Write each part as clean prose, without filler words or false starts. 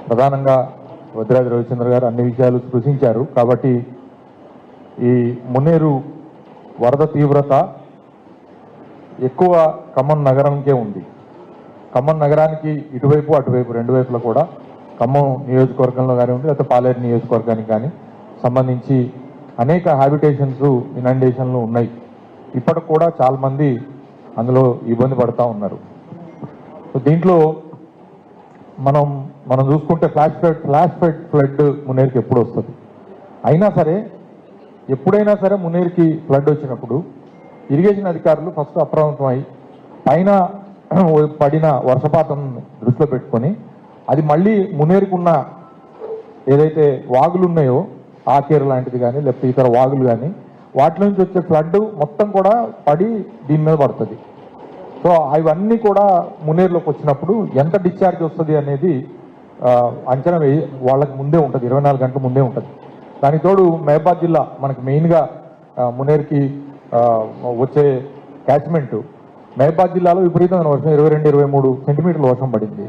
ప్రధానంగా వద్దిరాజు రవిచంద్ర గారు అన్ని విషయాలు స్పృశించారు. కాబట్టి ఈ మున్నేరు వరద తీవ్రత ఎక్కువ ఖమ్మం నగరంకే ఉంది. ఖమ్మం నగరానికి ఇటువైపు అటువైపు రెండు వైపులా కూడా ఖమ్మం నియోజకవర్గంలో కానివ్వండి, లేకపోతే పాలేరు నియోజకవర్గానికి కానీ సంబంధించి అనేక హ్యాబిటేషన్స్ ఇనండేషన్లు ఉన్నాయి. ఇప్పటికి కూడా చాలామంది అందులో ఇబ్బంది పడుతూ ఉన్నారు. దీంట్లో మనం చూసుకుంటే ఫ్లాష్ ఫ్లడ్ మున్నేరుకి ఎప్పుడు వస్తుంది. అయినా సరే ఎప్పుడైనా సరే మున్నేరుకి ఫ్లడ్ వచ్చినప్పుడు ఇరిగేషన్ అధికారులు ఫస్ట్ అప్రమత్తమై పైన పడిన వర్షపాతం దృష్టిలో పెట్టుకొని అది మళ్ళీ మున్నేరుకున్న ఏదైతే వాగులు ఉన్నాయో ఆకేరు లాంటిది కానీ లేకపోతే ఇతర వాగులు కానీ వాటి నుంచి వచ్చే ఫ్లడ్ మొత్తం కూడా పడి దీని మీద పడుతుంది. సో అవన్నీ కూడా మున్నేరులోకి వచ్చినప్పుడు ఎంత డిశ్చార్జ్ వస్తుంది అనేది అంచనా వాళ్ళకి ముందే ఉంటుంది, 24 గంటల ముందే ఉంటుంది. దానికి తోడు మహబాద్ జిల్లా మనకి మెయిన్గా మున్నేరుకి వచ్చే క్యాచ్మెంట్ మహబాద్ జిల్లాలో విపరీతమైన వర్షం 22-23 సెంటీమీటర్ల వర్షం పడింది.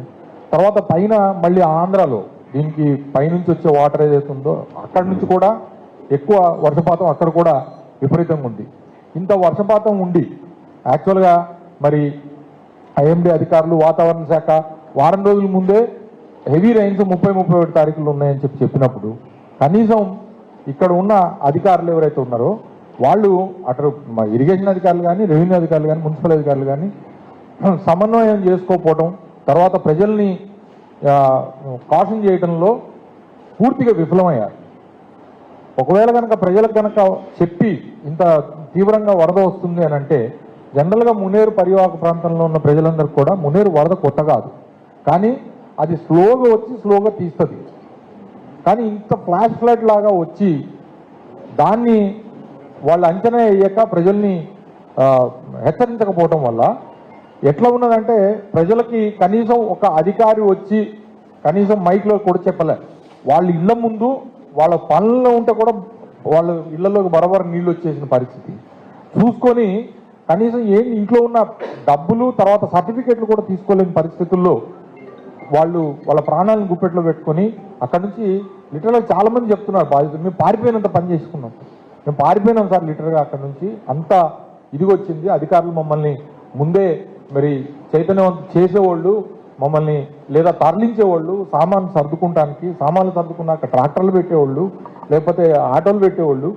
తర్వాత పైన మళ్ళీ ఆంధ్రాలో దీనికి పైనుంచి వచ్చే వాటర్ ఏదైతే ఉందో అక్కడి నుంచి కూడా ఎక్కువ వర్షపాతం అక్కడ కూడా విపరీతంగా ఉంది. ఇంత వర్షపాతం ఉండి యాక్చువల్గా మరి ఐఎండీ అధికారులు వాతావరణ శాఖ వారం రోజుల ముందే హెవీ రైన్స్ 30-31 తారీఖులు ఉన్నాయని చెప్పినప్పుడు కనీసం ఇక్కడ ఉన్న అధికారులు ఎవరైతే ఉన్నారో వాళ్ళు అటు ఇరిగేషన్ అధికారులు కానీ, రెవెన్యూ అధికారులు కానీ, మున్సిపల్ అధికారులు కానీ సమన్వయం చేసుకోకపోవడం, తర్వాత ప్రజల్ని కాషన్ చేయడంలో పూర్తిగా విఫలమయ్యారు. ఒకవేళ కనుక ప్రజలకు కనుక చెప్పి ఇంత తీవ్రంగా వరద వస్తుంది అని అంటే జనరల్గా మున్నేరు పరివాహక ప్రాంతంలో ఉన్న ప్రజలందరికీ కూడా మున్నేరు వరద కొత్త కాదు, కానీ అది స్లోగా వచ్చి స్లోగా తీస్తుంది. కానీ ఇంత ఫ్లాష్ ఫ్లడ్ లాగా వచ్చి దాన్ని వాళ్ళు అంచనా వేయక ప్రజల్ని హెచ్చరించకపోవటం వల్ల ఎట్లా ఉన్నదంటే ప్రజలకి కనీసం ఒక అధికారి వచ్చి కనీసం మైక్లో కూడా చెప్పలే. వాళ్ళ ఇళ్ల ముందు వాళ్ళ పనుల్లో ఉంటే కూడా వాళ్ళ ఇళ్లలోకి బరబర నీళ్ళు వచ్చేసిన పరిస్థితి చూసుకొని కనీసం ఇంట్లో ఉన్న డబ్బులు తర్వాత సర్టిఫికెట్లు కూడా తీసుకోలేని పరిస్థితుల్లో వాళ్ళ ప్రాణాలను గుప్పెట్లో పెట్టుకొని అక్కడ నుంచి లిటరల్గా చాలా మంది చెప్తున్నారు బాధితులు, మేము పారిపోయినంత పని చేసుకున్నాం, మేము పారిపోయినాం సార్ లిటరల్గా అక్కడ నుంచి అంత ఇదిగొచ్చింది. అధికారులు మమ్మల్ని ముందే మరి చైతన్యవంతం చేసేవాళ్ళు మమ్మల్ని లేదా తరలించేవాళ్ళు సామాన్లు సర్దుకున్నాక ట్రాక్టర్లు పెట్టేవాళ్ళు లేకపోతే ఆటోలు పెట్టేవాళ్ళు,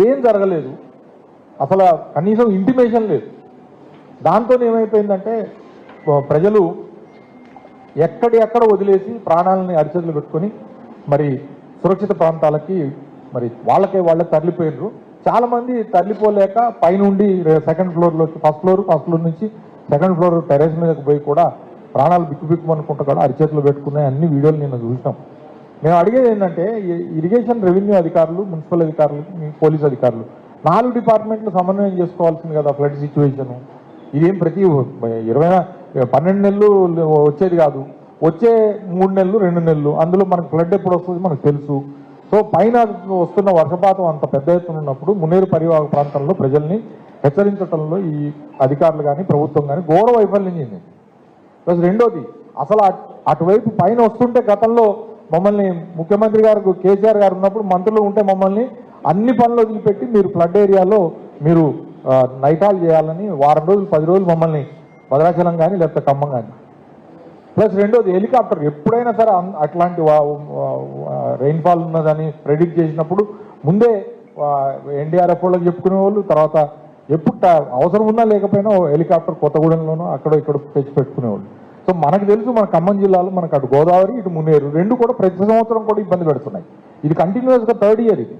ఏం జరగలేదు అసలు, కనీసం ఇంటిమేషన్ లేదు. దాంతో ఏమైపోయిందంటే ప్రజలు ఎక్కడెక్కడ వదిలేసి ప్రాణాలని అరిచేతులు పెట్టుకొని మరి సురక్షిత ప్రాంతాలకి మరి వాళ్ళకే తరలిపోయినారు. చాలామంది తరలిపోలేక పైనుండి సెకండ్ ఫ్లోర్లోకి ఫస్ట్ ఫ్లోర్ నుంచి సెకండ్ ఫ్లోర్ టెరెస్ మీదకి పోయి కూడా ప్రాణాలు బిక్కుబిక్కుమనుకుంటూ కూడా అరిచేతులు పెట్టుకున్నాయి. అన్ని వీడియోలు నిన్న చూసినాం. మేము అడిగేది ఏంటంటే ఇరిగేషన్, రెవెన్యూ అధికారులు, మున్సిపల్ అధికారులు, పోలీస్ అధికారులు 4 డిపార్ట్మెంట్లు సమన్వయం చేసుకోవాల్సింది కదా ఫ్లడ్ సిచ్యువేషను. ఇదేం ప్రతి 12 నెలలు వచ్చేది కాదు, వచ్చే 3 నెలలు 2 నెలలు, అందులో మనకు ఫ్లడ్ ఎప్పుడు వస్తుంది మనకు తెలుసు. సో పైన వస్తున్న వర్షపాతం అంత పెద్ద ఎత్తున ఉన్నప్పుడు మున్నేరు పరివాహక ప్రాంతంలో ప్రజల్ని హెచ్చరించడంలో ఈ అధికారులు కానీ ప్రభుత్వం కానీ ఘోర వైఫల్యం చెందింది. ప్లస్ రెండోది అసలు అటువైపు పైన వస్తుంటే గతంలో మమ్మల్ని ముఖ్యమంత్రి గారు కేసీఆర్ గారు ఉన్నప్పుడు మంత్రులు ఉంటే మమ్మల్ని అన్ని పనులు వదిలిపెట్టి మీరు ఫ్లడ్ ఏరియాలో మీరు నైటాలు చేయాలని వారం రోజులు 10 రోజులు మమ్మల్ని భద్రాచలం కానీ లేకపోతే ఖమ్మం కానీ. ప్లస్ రెండోది హెలికాప్టర్ ఎప్పుడైనా సరే అట్లాంటి రెయిన్ఫాల్ ఉన్నదని ప్రెడిక్ట్ చేసినప్పుడు ముందే ఎన్డీఆర్ఎఫ్ వాళ్ళకి చెప్పుకునేవాళ్ళు, తర్వాత ఎప్పుడు అవసరం ఉన్నా లేకపోయినా హెలికాప్టర్ కొత్తగూడెంలోనో అక్కడో ఇక్కడ తెచ్చి పెట్టుకునేవాళ్ళు. సో మనకు తెలుసు మన ఖమ్మం జిల్లాలో మనకు అటు గోదావరి ఇటు మున్నేరు రెండు కూడా ప్రతి సంవత్సరం కూడా ఇబ్బంది పెడుతున్నాయి. ఇది కంటిన్యూస్గా 3rd ఇయర్ ఇది.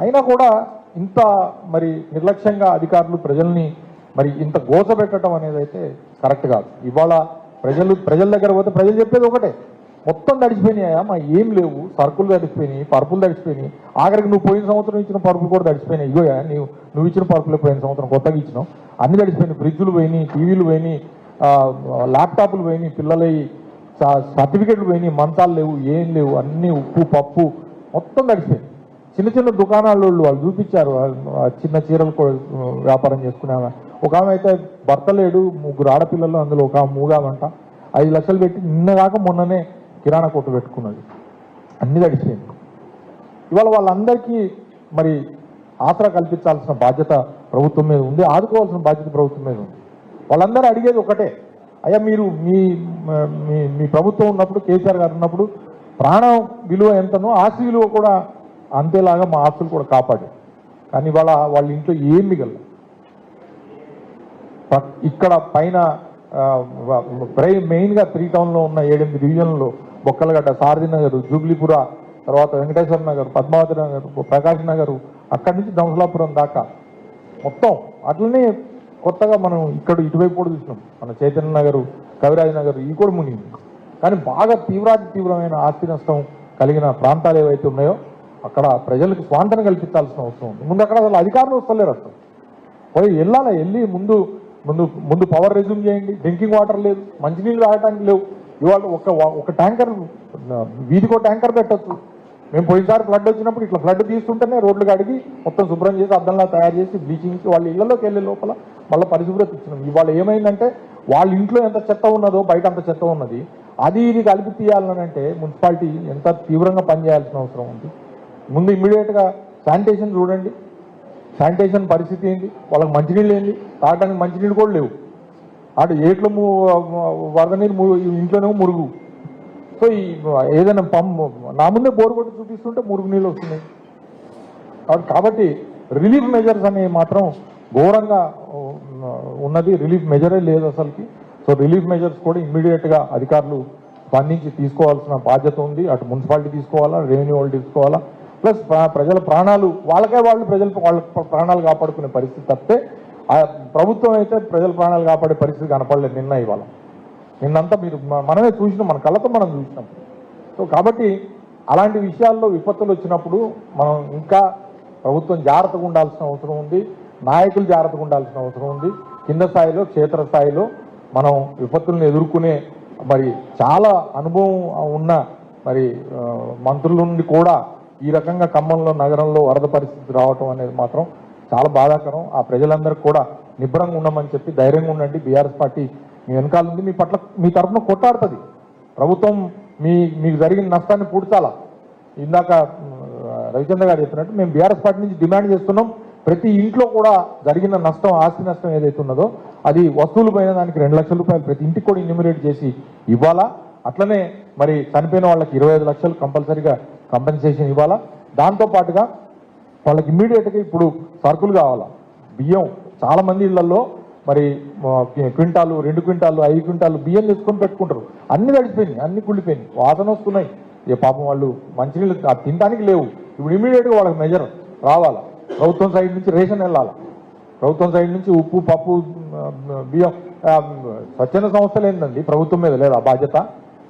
అయినా కూడా ఇంత మరి నిర్లక్ష్యంగా అధికారులు ప్రజల్ని మరి ఇంత గోస పెట్టడం అనేది అయితే కరెక్ట్ కాదు. ఇవాళ ప్రజల దగ్గర పోతే ప్రజలు చెప్పేది ఒకటే, మొత్తం తడిచిపోయినాయా మా ఏం లేవు, సరుకులు తడిచిపోయినాయి, పరుపులు తడిచిపోయినాయి, ఆఖరికి నువ్వు పోయిన సంవత్సరం ఇచ్చిన పరుపులు కూడా తడిచిపోయినాయి. ఇగోయా నువ్వు ఇచ్చిన పరుపులు పోయిన సంవత్సరం కొత్తగా ఇచ్చినావు, అన్ని తడిచిపోయినాయి, ఫ్రిడ్జులు పోయినాయి, టీవీలు పోయినాయి, ల్యాప్టాప్లు పోయినాయి, పిల్లలవి సర్టిఫికెట్లు పోయినాయి, మంచాలు లేవు, ఏం లేవు, అన్నీ ఉప్పు పప్పు మొత్తం తడిచిపోయింది. చిన్న దుకాణాల వాళ్ళు చూపించారు, చిన్న చీరలు వ్యాపారం చేసుకునే ఒక ఆమె అయితే భర్త లేడు, 3 ఆడపిల్లలు, అందులో ఒక మూగామంట 5 లక్షలు పెట్టి నిన్నగాక మొన్ననే కిరాణా కొట్టు పెట్టుకున్నది, అన్ని తడిచిపోయింది. ఇవాళ వాళ్ళందరికీ మరి ఆసరా కల్పించాల్సిన బాధ్యత ప్రభుత్వం మీద ఉంది, ఆదుకోవాల్సిన బాధ్యత ప్రభుత్వం మీద ఉంది. వాళ్ళందరూ అడిగేది ఒకటే, అయ్యా మీరు మీ మీ ప్రభుత్వం ఉన్నప్పుడు, కేసీఆర్ గారు ఉన్నప్పుడు ప్రాణం విలువ ఎంతనో ఆస్తి విలువ కూడా అంతేలాగా మా ఆస్తులు కూడా కాపాడు. కానీ ఇవాళ వాళ్ళ ఇంట్లో ఏం మిగల. ఇక్కడ పైన మెయిన్గా 3 టౌన్లో ఉన్న 7-8 డివిజన్లో బొక్కలగడ్డ, సారథి నగర్, జూబ్లీపుర, తర్వాత వెంకటేశ్వర నగర్, పద్మావతి నగర్, ప్రకాష్ నగర్, అక్కడి నుంచి దంసలాపురం దాకా మొత్తం అట్లనే కొత్తగా మనం ఇక్కడ ఇటువైపు కూడా చూసినాం. మన చైతన్య నగరు, కవిరాజ్ నగర్ ఇవి కూడా మునిగింది. కానీ బాగా తీవ్రమైన ఆస్తి నష్టం కలిగిన ప్రాంతాలు ఏవైతే ఉన్నాయో అక్కడ ప్రజలకు స్వాంతన కల్పించాల్సిన అవసరం ఉంది. ముందు అక్కడ అసలు అధికారులు వస్తలేరు, అసలు పోయి వెళ్ళి ముందు పవర్ రెజ్యూమ్ చేయండి. డ్రింకింగ్ వాటర్ లేదు, మంచినీళ్ళు తాగడానికి లేవు. ఇవాళ ఒక ట్యాంకర్, వీధికో ట్యాంకర్ పెట్టచ్చు. మేము పోయినసారి ఫ్లడ్ వచ్చినప్పుడు ఇట్లా ఫ్లడ్ తీస్తుంటేనే రోడ్లు కడిగి మొత్తం శుభ్రం చేసి అద్దంలా తయారు చేసి బ్లీచింగ్ వాళ్ళ ఇళ్లలోకి వెళ్ళే లోపల మళ్ళీ పరిశుభ్రత ఇచ్చినాం. ఇవాళ ఏమైందంటే వాళ్ళ ఇంట్లో ఎంత చెత్త ఉన్నదో బయట అంత చెత్త ఉన్నది. అది ఇది కలిపి తీయాలని అంటే మున్సిపాలిటీ ఎంత తీవ్రంగా పనిచేయాల్సిన అవసరం ఉంది. ముందు ఇమ్మీడియట్గా శానిటేషన్ చూడండి, శానిటేషన్ పరిస్థితి ఏంటి, వాళ్ళకి మంచినీళ్ళు ఏంటి, తాగడానికి మంచినీళ్ళు కూడా లేవు. అటు ఏట్లో వరద నీరు ఇంట్లోనేమో మురుగు. సో ఈ ఏదైనా నా ముందే బోర్ కొట్టి చూపిస్తుంటే మురుగు నీళ్ళు వస్తున్నాయి. కాబట్టి రిలీఫ్ మెజర్స్ అనేవి మాత్రం ఘోరంగా ఉన్నది. రిలీఫ్ మెజరే లేదు అసలుకి. సో రిలీఫ్ మెజర్స్ కూడా ఇమ్మీడియట్గా అధికారులు స్పందించి తీసుకోవాల్సిన బాధ్యత ఉంది. అటు మున్సిపాలిటీ తీసుకోవాలా, రెవెన్యూ వాళ్ళు తీసుకోవాలా, ప్లస్ ప్రజల ప్రాణాలు వాళ్ళ ప్రాణాలు కాపాడుకునే పరిస్థితి తప్పితే ప్రభుత్వం అయితే ప్రజల ప్రాణాలు కాపాడే పరిస్థితి కనపడలేదు నిన్నంతా మీరు మనమే చూసినాం, మన కళ్ళతో మనం చూసినాం. సో కాబట్టి అలాంటి విషయాల్లో విపత్తులు వచ్చినప్పుడు మనం ఇంకా ప్రభుత్వం జాగ్రత్తగా ఉండాల్సిన అవసరం ఉంది, నాయకులు జాగ్రత్తగా ఉండాల్సిన అవసరం ఉంది. కింద స్థాయిలో, క్షేత్రస్థాయిలో మనం విపత్తులను ఎదుర్కొనే మరి చాలా అనుభవం ఉన్న మరి మంత్రుల నుండి కూడా ఈ రకంగా ఖమ్మంలో నగరంలో వరద పరిస్థితి రావటం అనేది మాత్రం చాలా బాధాకరం. ఆ ప్రజలందరికీ కూడా నిబ్బరంగా ఉండమని చెప్పి ధైర్యంగా ఉండండి. బీఆర్ఎస్ పార్టీ మీ వెనకాల ఉంది, మీ తరఫున కొట్టాడుతుంది. ప్రభుత్వం మీకు జరిగిన నష్టాన్ని పూడ్చాలా. ఇందాక రవిచంద్ర గారు చెప్పినట్టు మేము బీఆర్ఎస్ పార్టీ నుంచి డిమాండ్ చేస్తున్నాం, ప్రతి ఇంట్లో కూడా జరిగిన నష్టం, ఆస్తి నష్టం ఏదైతే ఉన్నదో అది వస్తువులు పోయిన దానికి 2 లక్షల రూపాయలు ప్రతి ఇంటికి కూడా ఇన్యూమిరేట్ చేసి ఇవ్వాలా. అట్లనే మరి చనిపోయిన వాళ్ళకి 25 లక్షలు కంపల్సరీగా కంపెన్సేషన్ ఇవ్వాలా. దాంతోపాటుగా వాళ్ళకి ఇమ్మీడియట్గా ఇప్పుడు సరుకులు కావాలా. బియ్యం చాలా మంది ఇళ్లలో మరి క్వింటాలు, 2 క్వింటాలు, 5 క్వింటాలు బియ్యం తీసుకొని పెట్టుకుంటారు. అన్ని తడిసిపోయినాయి, అన్ని కుళ్ళిపోయినాయి, వాసన వస్తున్నాయి. పాపం వాళ్ళు మంచినీళ్ళు తినడానికి లేవు. ఇప్పుడు ఇమ్మీడియట్గా వాళ్ళకి మెజర్ రావాలా. ప్రభుత్వం సైడ్ నుంచి రేషన్ వెళ్ళాలి, ప్రభుత్వం సైడ్ నుంచి ఉప్పు, పప్పు, బియ్యం. స్వచ్ఛంద సంస్థలు ఏంటండి, ప్రభుత్వం మీద లేదా బాధ్యత?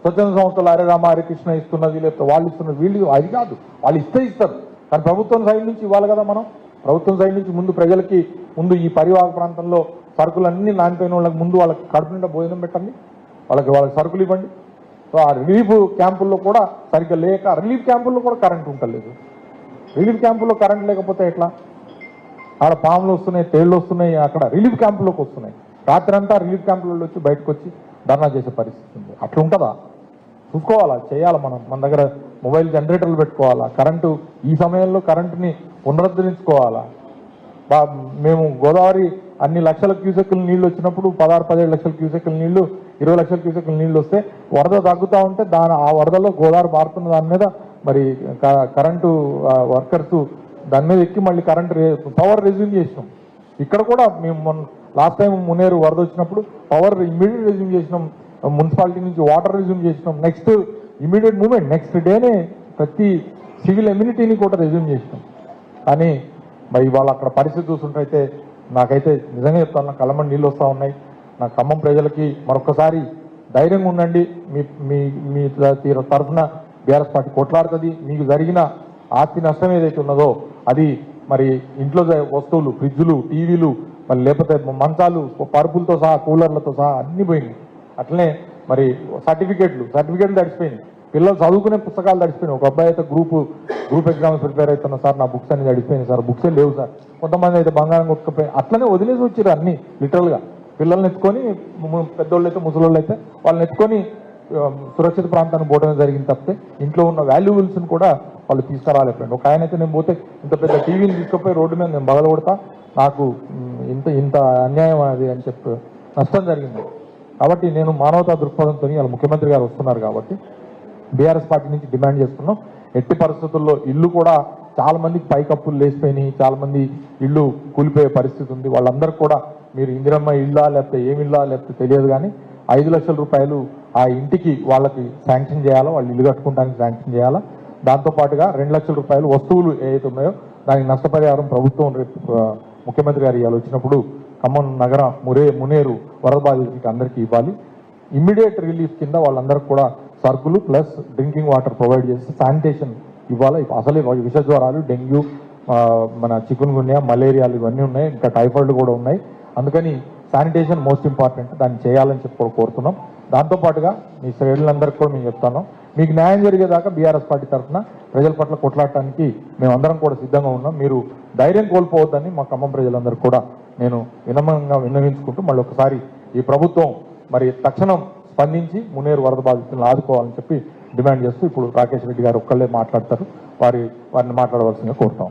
స్వచ్ఛంద సంస్థలు హరే రామ హరే కృష్ణ ఇస్తున్నది, లేకపోతే వాళ్ళు ఇస్తున్నది, వీళ్ళు అది కాదు. వాళ్ళు ఇస్తారు, కానీ ప్రభుత్వం సైడ్ నుంచి ఇవ్వాలి కదా. మనం ప్రభుత్వం సైడ్ నుంచి ముందు ప్రజలకి ముందు ఈ పరివాహక ప్రాంతంలో సరుకులన్నీ నానిపోయిన వాళ్ళకి ముందు వాళ్ళకి కడుపు నిండా భోజనం పెట్టండి, వాళ్ళకి సరుకులు ఇవ్వండి. సో ఆ రిలీఫ్ క్యాంపుల్లో కూడా సరిగ్గా లేక, రిలీఫ్ క్యాంపుల్లో కూడా కరెంట్ ఉండలేదు. రిలీఫ్ క్యాంపుల్లో కరెంట్ లేకపోతే ఎట్లా? ఆడ పాములు వస్తున్నాయి, తేళ్లు వస్తున్నాయి, అక్కడ రిలీఫ్ క్యాంపుల్లోకి వస్తున్నాయి. రాత్రి అంతా రిలీఫ్ క్యాంపులలో వచ్చి బయటకు వచ్చి ధర్నా చేసే పరిస్థితి ఉంది. అట్లా ఉంటుందా? చూసుకోవాలా, చేయాలి. మన దగ్గర మొబైల్ జనరేటర్లు పెట్టుకోవాలా, కరెంటు ఈ సమయంలో కరెంటుని పునరుద్ధరించుకోవాలా. మేము గోదావరి అన్ని లక్షల క్యూసెక్కుల నీళ్లు వచ్చినప్పుడు 16-17 లక్షల క్యూసెక్కుల నీళ్లు, 20 లక్షల క్యూసెక్కుల నీళ్లు వస్తే వరద తగ్గుతూ ఉంటే ఆ వరదలో గోదావరి మారుతున్న దాని మీద మరి కరెంటు వర్కర్స్ దాని మీద ఎక్కి మళ్ళీ పవర్ రెజ్యూమ్ చేసినాం. ఇక్కడ కూడా మేము లాస్ట్ టైం మునేరు వరద వచ్చినప్పుడు పవర్ ఇమ్మీడియట్ రెజ్యూమ్ చేసినాం, మున్సిపాలిటీ నుంచి వాటర్ రెజ్యూమ్ చేసినాం. నెక్స్ట్ ఇమ్మీడియట్ మూమెంట్ నెక్స్ట్ డేనే ప్రతి సివిల్ ఎమ్యూనిటీని కూడా రెజ్యూమ్ చేసినాం. కానీ మరి ఇవాళ అక్కడ పరిస్థితి చూస్తుంటే నాకైతే నిజంగా చెప్తాను, నా కళ్ళమని నీళ్ళు వస్తూ ఉన్నాయి. నా ఖమ్మం ప్రజలకి మరొకసారి ధైర్యంగా ఉండండి. మీ తరఫున బీఆర్ఎస్ పార్టీ కొట్లాడుతుంది. మీకు జరిగిన ఆస్తి నష్టం ఏదైతే ఉన్నదో అది మరి ఇంట్లో వస్తువులు, ఫ్రిడ్జులు, టీవీలు, మరి లేకపోతే మంచాలు, పరుపులతో సహా, కూలర్లతో సహా అన్నీ పోయినాయి. అట్లనే మరి సర్టిఫికేట్లు తడిచిపోయినాయి. పిల్లలు చదువుకునే పుస్తకాలు తడిచిపోయినాయి. ఒక అబ్బాయి అయితే గ్రూప్ ఎగ్జామ్స్ ప్రిపేర్ అవుతున్నా సార్, నా బుక్స్ అన్ని తడిచిపోయినాయి సార్, బుక్సే లేవు సార్. కొంతమంది అయితే బంగారం కొట్టుకుపోయి అట్లనే వదిలేసి వచ్చారు అన్ని లిటరల్గా. పిల్లల్ని ఎత్తుకొని పెద్దోళ్ళు అయితే ముసలోళ్ళు అయితే వాళ్ళని ఎత్తుకొని సురక్షిత ప్రాంతానికి పోవడం జరిగింది తప్పితే ఇంట్లో ఉన్న వాల్యుబుల్స్ని కూడా వాళ్ళు తీసుకురాలేకపోయింది. ఒక ఆయన అయితే నేను పోతే ఇంత పెద్ద టీవీని తీసుకుపోయి రోడ్డు మీద నేను బగలగొడతా, నాకు ఇంత అన్యాయం అది అని చెప్పి నష్టం జరిగింది. కాబట్టి నేను మానవతా దృక్పథంతో వాళ్ళ ముఖ్యమంత్రి గారు వస్తున్నారు కాబట్టి బీఆర్ఎస్ పార్టీ నుంచి డిమాండ్ చేస్తున్నాం. ఎట్టి పరిస్థితుల్లో ఇల్లు కూడా చాలా మందికి పైకప్పులు లేచిపోయినాయి, చాలా మంది ఇల్లు కూలిపోయే పరిస్థితి ఉంది. వాళ్ళందరూ కూడా మీరు ఇందిరమ్మ ఇల్లా లేకపోతే ఏమిల్లా లేకపోతే తెలియదు కానీ 5 లక్షల రూపాయలు ఆ ఇంటికి వాళ్ళకి శాంక్షన్ చేయాలా, వాళ్ళు ఇల్లు కట్టుకోవడానికి శాంక్షన్ చేయాలా. దాంతోపాటుగా 2 లక్షల రూపాయలు వస్తువులు ఏవైతే ఉన్నాయో దానికి నష్టపరిహారం ప్రభుత్వం రేపు ముఖ్యమంత్రి గారు ఇవాళ వచ్చినప్పుడు ఖమ్మం నగర మునేరు వరద బాధితులకి అందరికీ ఇవ్వాలి. ఇమ్మీడియట్ రిలీఫ్ కింద వాళ్ళందరికీ కూడా సరుకులు ప్లస్ డ్రింకింగ్ వాటర్ ప్రొవైడ్ చేసి శానిటేషన్ ఇవ్వాలి. అసలే విష జ్వరాలు, డెంగ్యూ, మన చికున్ గున్యా, మలేరియాలు ఇవన్నీ ఉన్నాయి, ఇంకా టైఫాయిడ్ కూడా ఉన్నాయి. అందుకని శానిటేషన్ మోస్ట్ ఇంపార్టెంట్, దాన్ని చేయాలని చెప్పి కోరుతున్నాం. దాంతోపాటుగా మీ శ్రేణులందరికీ కూడా మేము చెప్తాను, మీకు న్యాయం జరిగేదాకా బీఆర్ఎస్ పార్టీ తరఫున ప్రజల పట్ల కొట్లాడటానికి మేమందరం కూడా సిద్ధంగా ఉన్నాం. మీరు ధైర్యం కోల్పోవద్దని మా ఖమ్మం ప్రజలందరూ కూడా నేను వినమ్రంగా విన్నవించుకుంటూ మళ్ళీ ఒకసారి ఈ ప్రభుత్వం మరి తక్షణం స్పందించి మునేరు వరద బాధితులను ఆదుకోవాలని చెప్పి డిమాండ్ చేస్తూ ఇప్పుడు రాకేష్ రెడ్డి గారు ఒక్కళ్ళే మాట్లాడతారు, వారిని మాట్లాడవలసిందిగా కోరుతాం.